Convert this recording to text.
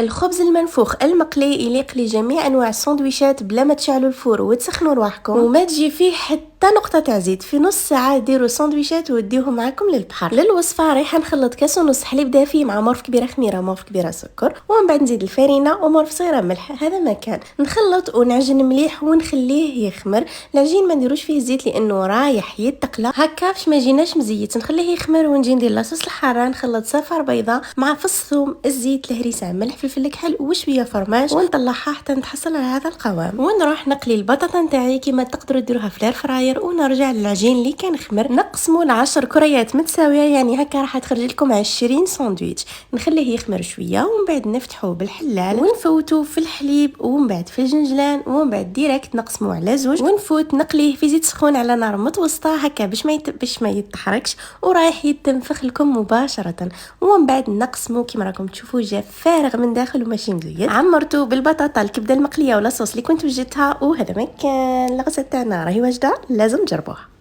الخبز المنفوخ المقلي يليق لجميع انواع السندويشات بلا ما تشعلوا الفور وتسخنوا رواحكم وما تجي فيه حتى نقطه تاع زيت. في نص ساعه ديروا سندويشات وديوهم معكم للبحر. للوصفه رايحه نخلط كاس ونص حليب دافي مع مورف كبيره خميره مورف كبيره سكر، ومن بعد نزيد الفرينه ومورف صغيره ملح. هذا ما كان نخلط ونعجن مليح ونخليه يخمر. العجين ما نديروش فيه الزيت لانه رايح يتقلى هكا باش ما يجيناش مزيت. نخليه يخمر ونجي ندير لاصوص الحاره، نخلط صفار بيضاء مع فص ثوم الزيت الهريسه ملح فلفل كحل وشويه فرماج ونطلعها حتى نتحصل على هذا القوام. ونروح نقلي البطاطا نتاعي كيما تقدروا ديروها في الاير فراير، ونرجع للعجين اللي كان خمر نقسمه ل10 كريات متساويه، يعني هكا راح تخرج لكم 20 ساندويتش. نخليه يخمر شويه ومن بعد نفتحوه بالحلال ونفوتوه في الحليب ومن بعد في الجنجلان ومن بعد ديريكت نقسموه على زوج ونفوت نقليه في زيت سخون على نار متوسطه هكا باش ما يتحركش ورايح يتنفخ لكم مباشره. ومن بعد نقسموه كيما راكم تشوفوا جا فارغ من داخل وماشي مزيد. عمرته بالبطاطا الكبده المقليه ولا صوص اللي كنت وجدتها. وهذا ما كان الغسه تاعنا راهي واجده، لازم تجربوها.